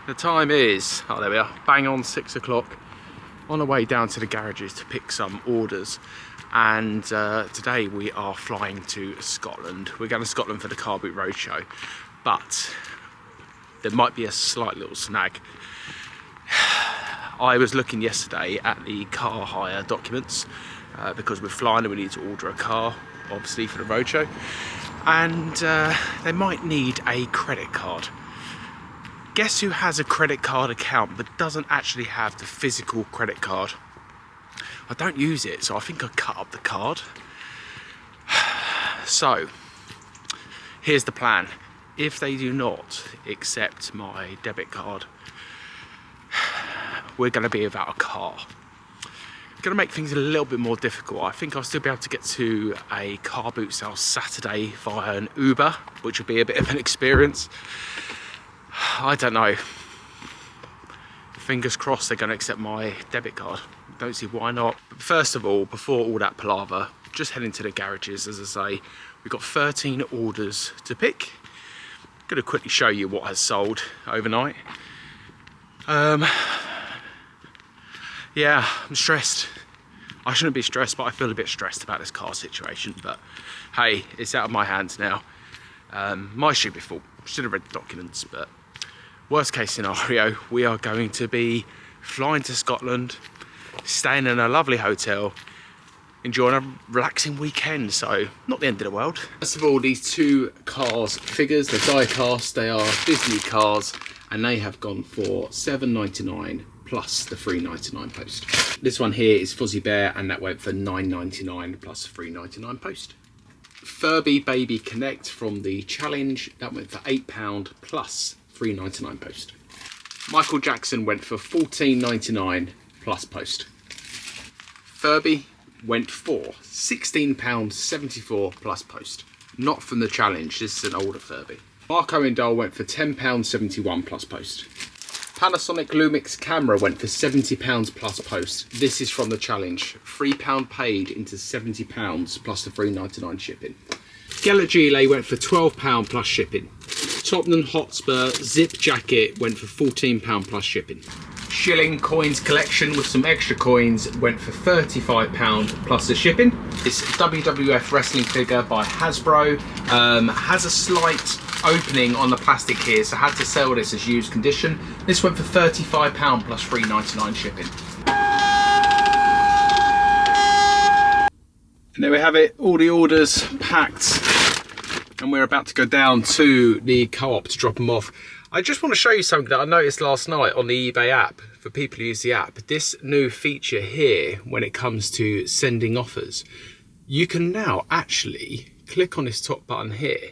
The time is, oh there we are, bang on 6 o'clock. On our way down to the garages to pick some orders. And today we are flying to Scotland. We're going to Scotland for the Car Boot Roadshow. But there might be a slight little snag. I was looking yesterday at the car hire documents because we're flying and we need to order a car, obviously, for the roadshow. And they might need a credit card. Guess who has a credit card account but doesn't actually have the physical credit card? I don't use it, so I think I cut up the card. So, here's the plan. If they do not accept my debit card, we're going to be without a car. Going to make things a little bit more difficult. I think I'll still be able to get to a car boot sale Saturday via an Uber, which will be a bit of an experience. I don't know. Fingers crossed they're going to accept my debit card. Don't see why not. But first of all, before all that palaver, just heading to the garages. As I say, we've got 13 orders to pick. I'm going to quickly show you what has sold overnight. Yeah, I'm stressed. I shouldn't be stressed, but I feel a bit stressed about this car situation. But hey, it's out of my hands now. My stupid fault. Should have read the documents, but worst case scenario, we are going to be flying to Scotland, staying in a lovely hotel, enjoying a relaxing weekend, so not the end of the world. First of all, these two cars figures, they're die cast, they are Disney cars, and they have gone for $7.99 plus the $3.99 post. This one here is Fuzzy Bear, and that went for $9.99 plus $3.99 post. Furby Baby Connect from the Challenge, that went for £8 plus $3.99 post. Michael Jackson went for $14.99 plus post. Furby went for £16.74 plus post. Not from the Challenge, this is an older Furby. Mark Owen doll went for £10.71 plus post. Panasonic Lumix camera went for £70 plus post. This is from the Challenge. £3 paid into £70 plus the $3.99 shipping. Gellert Gilet went for £12 plus shipping. Tottenham Hotspur zip jacket went for £14 plus shipping. Shilling coins collection with some extra coins went for £35 plus the shipping. This WWF wrestling figure by Hasbro has a slight opening on the plastic here, so I had to sell this as used condition. This went for £35 plus $3.99 shipping. And there we have it, all the orders packed, and we're about to go down to the Co-op to drop them off. I just want to show you something that I noticed last night on the eBay app, for people who use the app. This new feature here, when it comes to sending offers, you can now actually click on this top button here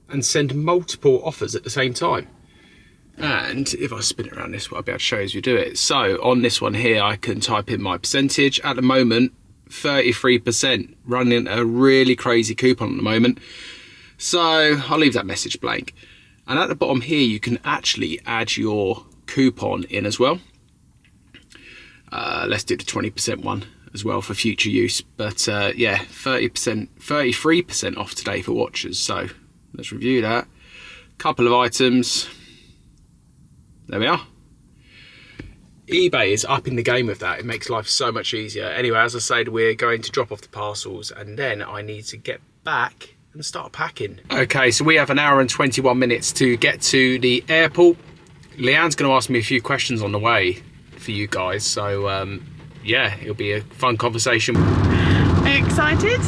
and send multiple offers at the same time. And if I spin it around this way, I'll be able to show you as we do it. So on this one here, I can type in my percentage. At the moment, 33%, running a really crazy coupon at the moment. So I'll leave that message blank. And at the bottom here, you can actually add your coupon in as well. Let's do the 20% one as well for future use. But yeah, 30%, 33% off today for watches. So let's review that. Couple of items. There we are. eBay is up in the game with that. It makes life so much easier. Anyway, as I said, we're going to drop off the parcels and then I need to get back and start packing. Okay, so we have an hour and 21 minutes to get to the airport. Leanne's going to ask me a few questions on the way for you guys. So yeah, it'll be a fun conversation. Are you excited?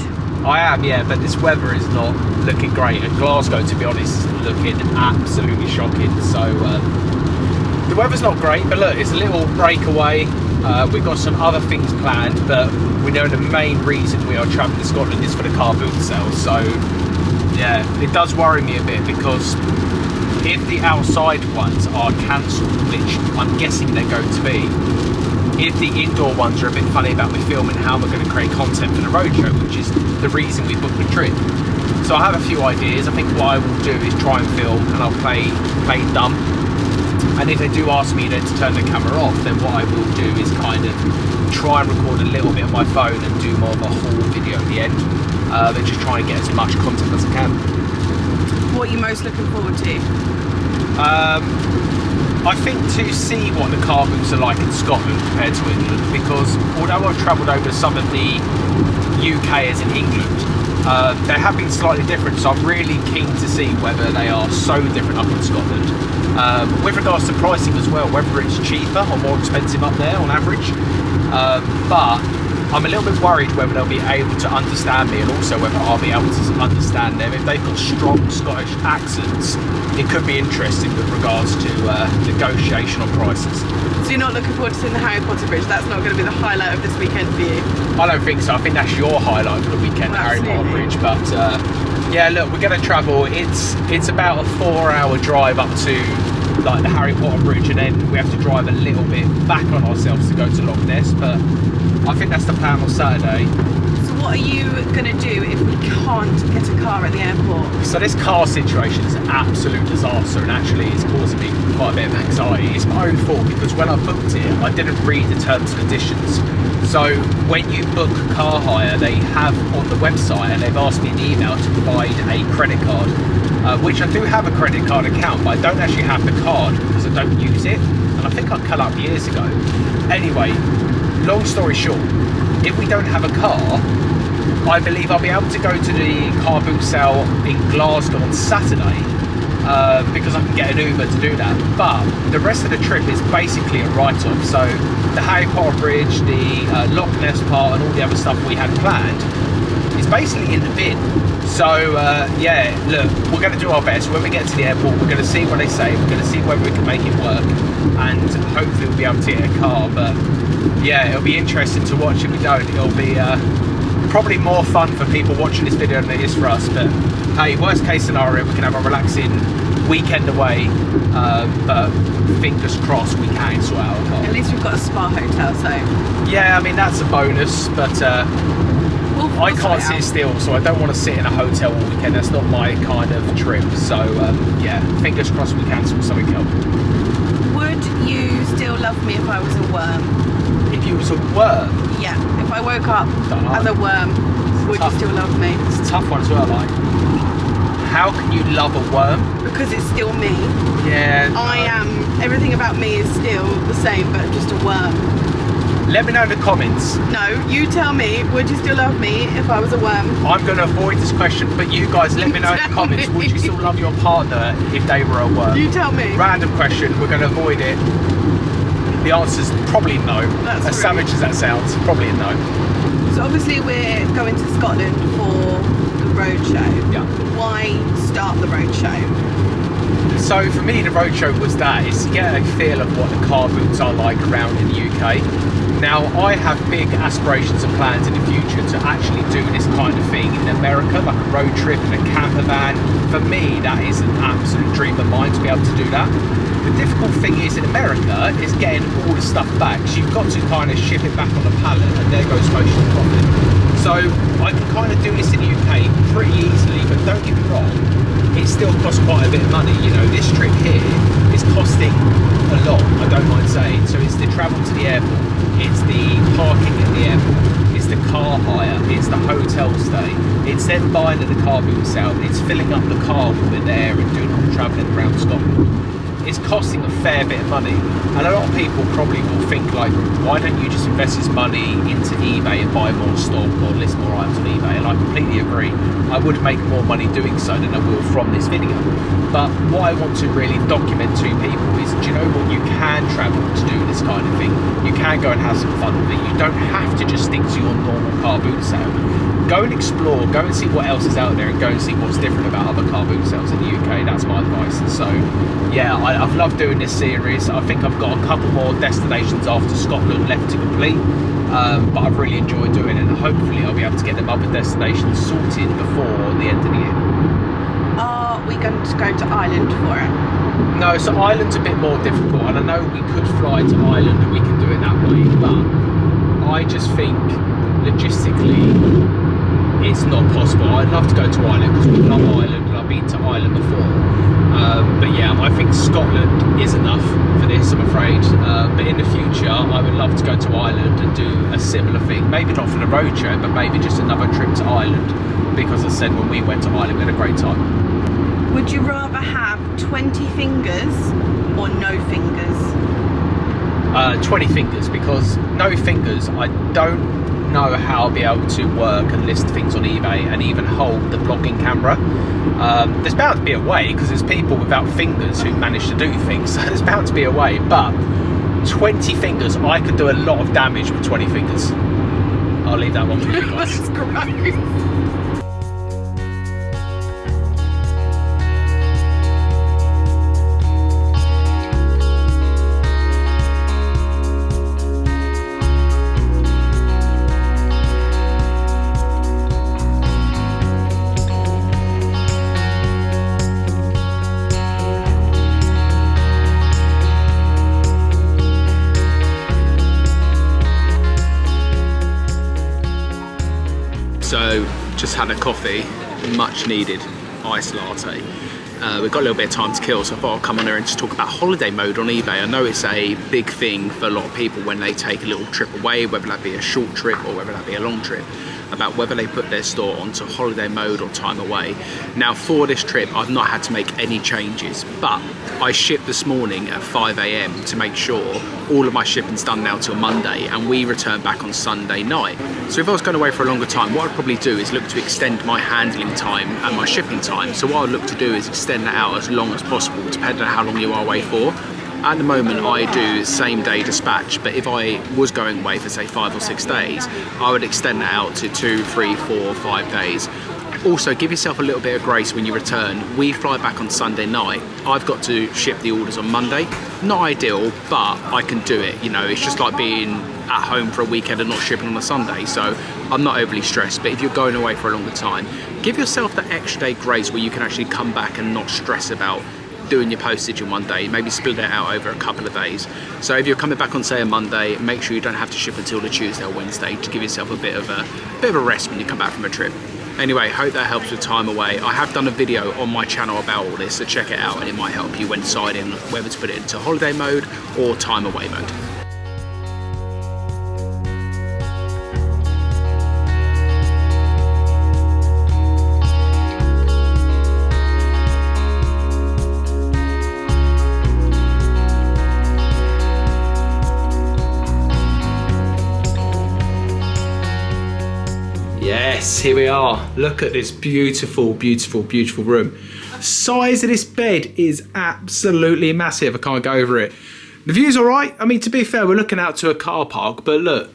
I am, yeah, but this weather is not looking great. And Glasgow, to be honest, is looking absolutely shocking. So the weather's not great, but look, it's a little breakaway. We've got some other things planned, but we know the main reason we are travelling to Scotland is for the car boot sale. So yeah, it does worry me a bit, because if the outside ones are cancelled, which I'm guessing they're going to be, if the indoor ones are a bit funny about me filming, how we're going to create content for the roadshow, which is the reason we booked the trip. So I have a few ideas. I think what I will do is try and film, and I'll play dumb. And if they do ask me then to turn the camera off, then what I will do is kind of try and record a little bit on my phone and do more of a whole video at the end. And just try and get as much content as I can. What are you most looking forward to? I think to see what the car boots are like in Scotland compared to England, because although I've travelled over some of the UK as in England, they have been slightly different, so I'm really keen to see whether they are so different up in Scotland. With regards to pricing as well, whether it's cheaper or more expensive up there on average. But I'm a little bit worried whether they'll be able to understand me, and also whether I'll be able to understand them. If they've got strong Scottish accents, it could be interesting with regards to negotiation on prices. So you're not looking forward to seeing the Harry Potter Bridge? That's not going to be the highlight of this weekend for you? I don't think so. I think that's your highlight for the weekend, the Harry Potter Bridge. But yeah, look, we're going to travel. It's about a 4-hour drive up to like the Harry Potter Bridge, and then we have to drive a little bit back on ourselves to go to Loch Ness. But I think that's the plan on Saturday. So what are you going to do if we can't get a car at the airport? So this car situation is an absolute disaster, and actually it's causing me quite a bit of anxiety. It's my own fault, because when I booked it, I didn't read the terms and conditions. So when you book car hire, they have on the website, and they've asked me in the email to provide a credit card, which I do have a credit card account, but I don't actually have the card because I don't use it, and I think I cut up years ago. Anyway, long story short, if we don't have a car, I believe I'll be able to go to the car boot sale in Glasgow on Saturday, because I can get an Uber to do that. But the rest of the trip is basically a write-off. So the Harry Potter Bridge, the Loch Ness part, and all the other stuff we had planned is basically in the bin. So yeah, look, we're going to do our best. When we get to the airport, we're going to see what they say, we're going to see whether we can make it work, and hopefully we'll be able to get a car. But yeah, it'll be interesting to watch. If we don't, it'll be probably more fun for people watching this video than it is for us. But hey, worst case scenario, we can have a relaxing weekend away, but fingers crossed we can sort out a car. At least we've got a spa hotel, so yeah, I mean that's a bonus, but I can't sit still, so I don't want to sit in a hotel all weekend. That's not my kind of trip. So yeah, fingers crossed we can sort something out. Would you still love me if I was a worm? If you was a worm? Yeah, if I woke up as a worm, would you still love me? It's a tough one as well, like, how can you love a worm? Because it's still me. Yeah. I am, everything about me is still the same, but just a worm. Let me know in the comments. No, you tell me, would you still love me if I was a worm? I'm going to avoid this question, but you guys let me know in the comments. Would you still love your partner if they were a worm? You tell me. Random question, we're going to avoid it. The answer's probably no. That's as savage as that sounds, probably a no. So obviously we're going to Scotland for the roadshow. Yeah. Why start the roadshow? So for me, the roadshow was that, is to get a feel of what the car boots are like around in the UK. Now, I have big aspirations and plans in the future to actually do this kind of thing in America, like a road trip in a camper van. For me, that is an absolute dream of mine to be able to do that. The difficult thing is in America is getting all the stuff back. So you've got to kind of ship it back on a pallet, and there goes most of the profit. So I can kind of do this in the UK pretty easily, but don't get me wrong, it still costs quite a bit of money. You know, this trip here is costing a lot, I don't mind saying. So it's the travel to the airport, it's the parking at the airport, it's the car hire, it's the hotel stay, it's then buying at the car boot sale, it's filling up the car when we're there and doing all the travelling around Scotland. It's costing a fair bit of money, and a lot of people probably will think like, why don't you just invest this money into eBay and buy more stock or list more items on eBay? And I completely agree. I would make more money doing so than I will from this video. But what I want to really document to people is, do you know what, you can travel to do this kind of thing. You can go and have some fun with it. You don't have to just stick to your normal car boot sale. Go and explore, go and see what else is out there, and go and see what's different about other car boot sales in the UK. That's my advice. And so yeah, I've loved doing this series. I think I've got a couple more destinations after Scotland left to complete, but I've really enjoyed doing it, and hopefully I'll be able to get them other destinations sorted before the end of the year. Are we going to go to Ireland for it? No, so Ireland's a bit more difficult, and I know we could fly to Ireland and we can do it that way, but I just think logistically it's not possible. I'd love to go to Ireland because we love Ireland, and I've been to Ireland before. But yeah, I think Scotland is enough for this, I'm afraid. But in the future, I would love to go to Ireland and do a similar thing. Maybe not for the road show, but maybe just another trip to Ireland. Because as I said, when we went to Ireland, we had a great time. Would you rather have 20 fingers or no fingers? 20 fingers, because no fingers, I don't know how I'll be able to work and list things on eBay and even hold the vlogging camera. There's bound to be a way, because there's people without fingers who manage to do things, so there's bound to be a way, but 20 fingers, I could do a lot of damage with 20 fingers. I'll leave that one with you guys. That's gross. So just had a coffee, much needed iced latte. We've got a little bit of time to kill, so I thought I'll come on here and just talk about holiday mode on eBay. I know it's a big thing for a lot of people when they take a little trip away, whether that be a short trip or whether that be a long trip, about whether they put their store onto holiday mode or time away. Now for this trip, I've not had to make any changes, but I shipped this morning at 5 AM to make sure all of my shipping's done now till Monday, and we return back on Sunday night. So if I was going away for a longer time, what I'd probably do is look to extend my handling time and my shipping time. So what I'd look to do is extend that out as long as possible, depending on how long you are away for. At the moment I do same day dispatch, but if I was going away for say 5 or 6 days, I would extend that out to 2, 3, 4, 5 days. Also, give yourself a little bit of grace when you return. We fly back on Sunday night. I've got to ship the orders on Monday. Not ideal, but I can do it. You know, it's just like being at home for a weekend and not shipping on a Sunday, so I'm not overly stressed. But if you're going away for a longer time, give yourself that extra day grace where you can actually come back and not stress about doing your postage in one day. Maybe split it out over a couple of days. So if you're coming back on say a Monday, make sure you don't have to ship until the Tuesday or Wednesday to give yourself a bit of a rest when you come back from a trip. Anyway, hope that helps with time away. I have done a video on my channel about all this, so check it out and it might help you when deciding whether to put it into holiday mode or time away mode. Yes, here we are. Look at this beautiful, beautiful, beautiful room. The size of this bed is absolutely massive. I can't go over it. The view's all right. I mean, to be fair, we're looking out to a car park, but look,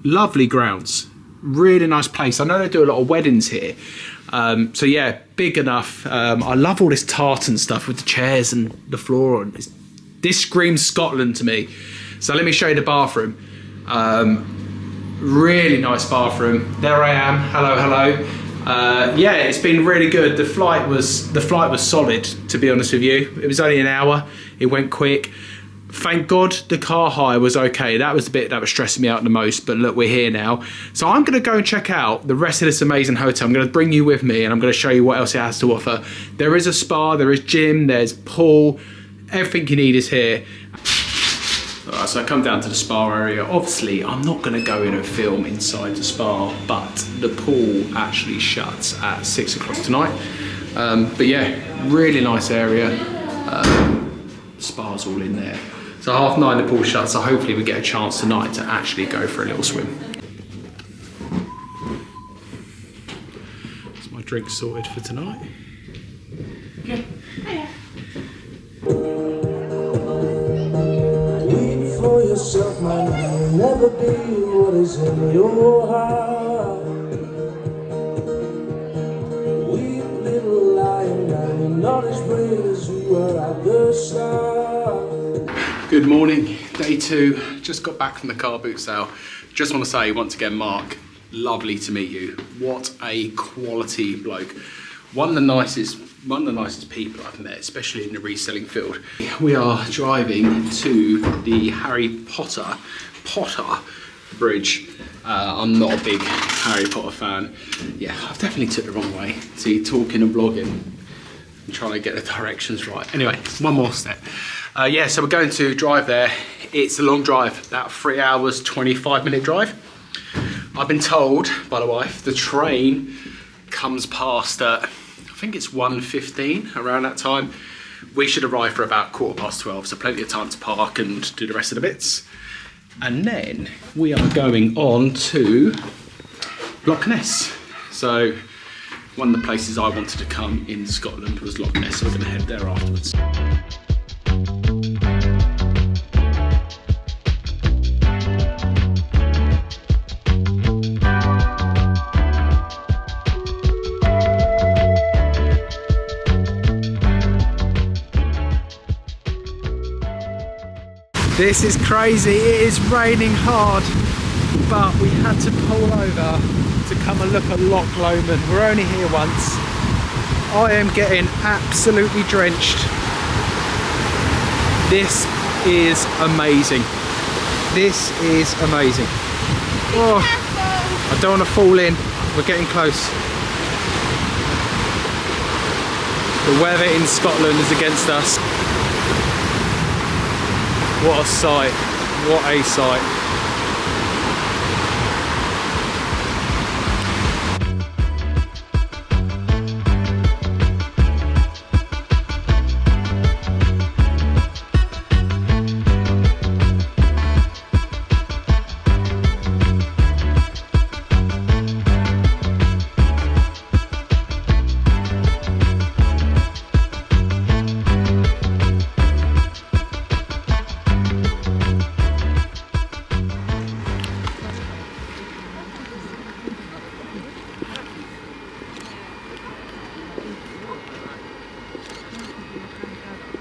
lovely grounds. Really nice place. I know they do a lot of weddings here. So yeah, big enough. I love all this tartan stuff with the chairs and the floor. This screams Scotland to me. So let me show you the bathroom. Really nice bathroom. There I am. Hello, hello. Yeah, it's been really good. The flight was solid, to be honest with you. It was only an hour. It went quick. Thank God the car hire was okay. That was the bit that was stressing me out the most, but look, we're here now. So I'm gonna go and check out the rest of this amazing hotel. I'm gonna bring you with me and I'm gonna show you what else it has to offer. There is a spa, there is gym, there's pool. Everything you need is here. Alright, so I come down to the spa area. Obviously, I'm not going to go in and film inside the spa, but the pool actually shuts at 6 o'clock tonight. But yeah, really nice area. Spa's all in there. So 9:30 the pool shuts, so hopefully we get a chance tonight to actually go for a little swim. So my drink's sorted for tonight. Yeah. Hiya. For yourself, man, will never be what is in your heart. Weep, little lion, and you're not as brave as you were at the start. Good morning, day 2. Just got back from the car boot sale. Just want to say once again, Mark, lovely to meet you. What a quality bloke. One of the nicest people I've met, especially in the reselling field. We are driving to the Harry Potter Bridge. I'm not a big Harry Potter fan. Yeah, I've definitely took the wrong way. See, talking and vlogging and trying to get the directions right. Anyway, one more step. Yeah, so we're going to drive there. It's a long drive, about 3 hours, 25-minute drive. I've been told by the wife, the train comes past at I think it's 1:15 around that time. We should arrive for about 12:15, so plenty of time to park and do the rest of the bits. And then we are going on to Loch Ness. So one of the places I wanted to come in Scotland was Loch Ness, so we're going to head there afterwards. This is crazy, it is raining hard, but we had to pull over to come and look at Loch Lomond. We're only here once. I am getting absolutely drenched. This is amazing. This is amazing. Oh, I don't want to fall in, we're getting close. The weather in Scotland is against us. What a sight, what a sight.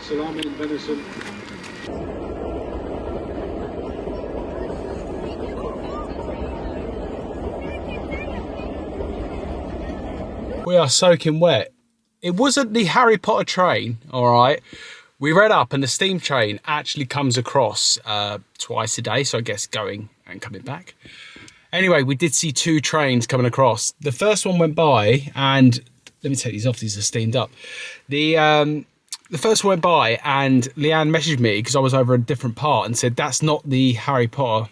Salami and venison. We are soaking wet. It wasn't the Harry Potter train, all right. We read up and the steam train actually comes across twice a day, so I guess going and coming back. Anyway, we did see 2 trains coming across. The first one went by, and let me take these off, these are steamed up. The first one went by and Leanne messaged me because I was over a different part and said, that's not the Harry Potter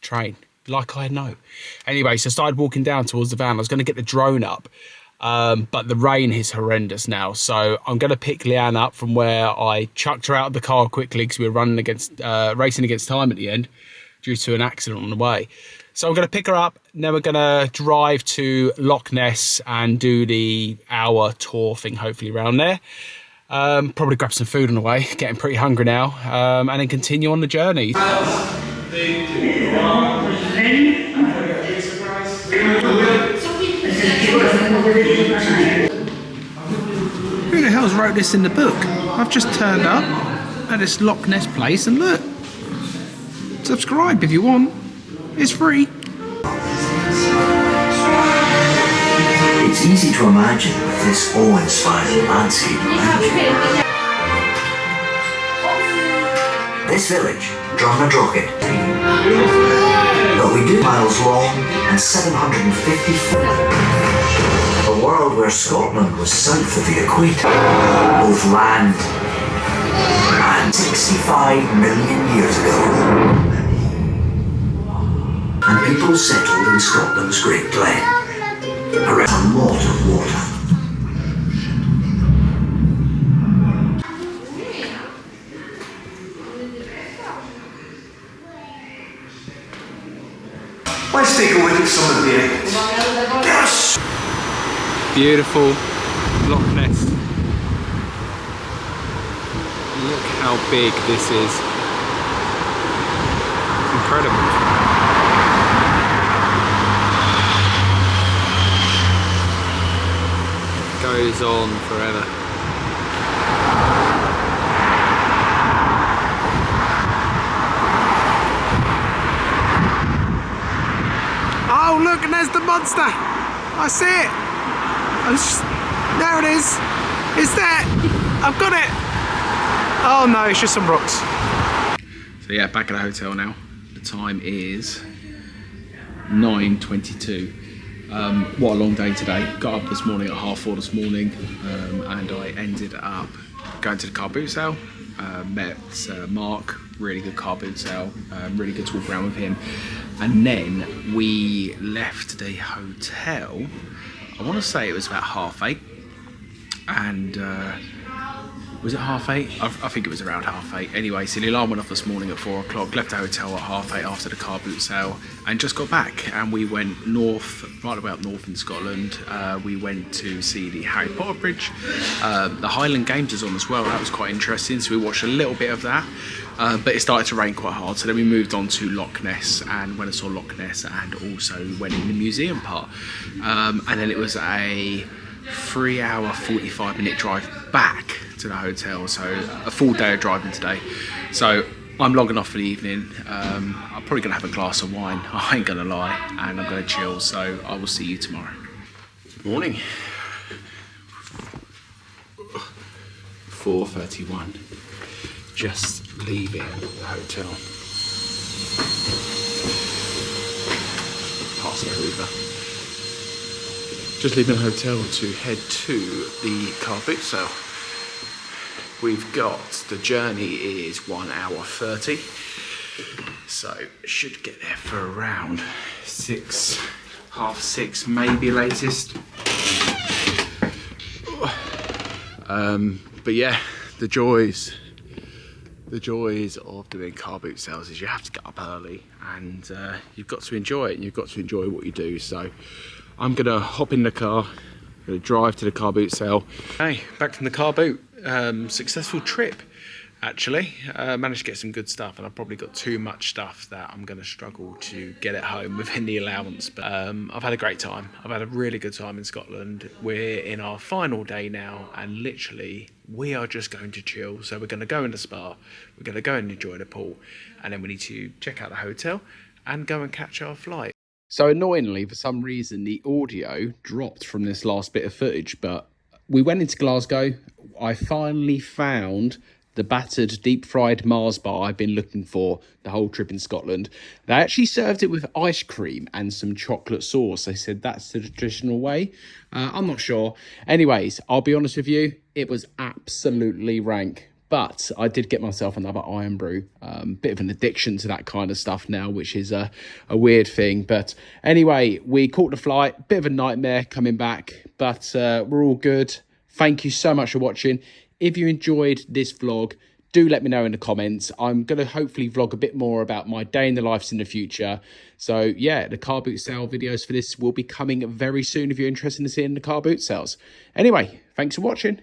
train. Like I know. Anyway, so I started walking down towards the van. I was going to get the drone up, but the rain is horrendous now. So I'm going to pick Leanne up from where I chucked her out of the car quickly because we were running against, racing against time at the end due to an accident on the way. So I'm going to pick her up, and then we're going to drive to Loch Ness and do the hour tour thing, hopefully around there. Probably grab some food on the way, getting pretty hungry now, and then continue on the journey. Who the hell's wrote this in the book? I've just turned up at this Loch Ness place and look. Subscribe if you want. It's free. It's easy to imagine with this awe-inspiring landscape around you. This village, Drumnadrochit, but we do miles long and 750 feet. A world where Scotland was south of the equator, both land and 65 million years ago. And people settled in Scotland's Great Glen. Around a lot of water. Let's take a look at some of the evidence. Yes! Beautiful Loch Ness. Look how big this is. Incredible. Goes on forever. Oh look, and there's the monster. I see it. There it is. It's there. I've got it. Oh no, it's just some rocks. So yeah, back at the hotel now. The time is 9:22. What a long day today. Got up this morning at 4:30 this morning, and I ended up going to the car boot sale. Met Mark, really good car boot sale, really good talk around with him. And then we left the hotel, I want to say it was about 8:30. and was it 8:30? I think it was around 8:30. Anyway, so the alarm went off this morning at 4 o'clock, left the hotel at 8:30 after the car boot sale, and just got back. And we went north, right the way up north in Scotland. We went to see the Harry Potter Bridge. The Highland Games is on as well. That was quite interesting. So we watched a little bit of that. But it started to rain quite hard, so then we moved on to Loch Ness, and went and saw Loch Ness, and also went in the museum part. And then it was a 3-hour, 45-minute drive back to the hotel, so a full day of driving today. So I'm logging off for the evening. I'm probably gonna have a glass of wine, I ain't gonna lie, and I'm gonna chill, so I will see you tomorrow. Good morning. 4:31. Just leaving the hotel. Passing Hoover. Just leaving the hotel to head to the car boot sale. We've got, the journey is 1 hour 30. So should get there for around 6, half 6 maybe latest. But yeah, the joys of doing car boot sales is you have to get up early, and you've got to enjoy it, and you've got to enjoy what you do. So I'm gonna hop in the car, gonna drive to the car boot sale. Hey, back from the car boot. Successful trip, actually. Managed to get some good stuff, and I've probably got too much stuff that I'm going to struggle to get at home within the allowance. But I've had a great time. I've had a really good time in Scotland. We're in our final day now, and literally we are just going to chill. So we're going to go in the spa, we're going to go and enjoy the pool, and then we need to check out the hotel and go and catch our flight. So annoyingly, for some reason, the audio dropped from this last bit of footage, but we went into Glasgow. I finally found the battered deep fried Mars bar I've been looking for the whole trip in Scotland. They actually served it with ice cream and some chocolate sauce. They said that's the traditional way. I'm not sure. Anyways, I'll be honest with you, it was absolutely rank. But I did get myself another Iron Brew. Bit of an addiction to that kind of stuff now, which is a weird thing. But anyway, we caught the flight. Bit of a nightmare coming back, but we're all good. Thank you so much for watching. If you enjoyed this vlog, do let me know in the comments. I'm going to hopefully vlog a bit more about my day in the lives in the future. So yeah, the car boot sale videos for this will be coming very soon if you're interested in seeing the car boot sales. Anyway, thanks for watching.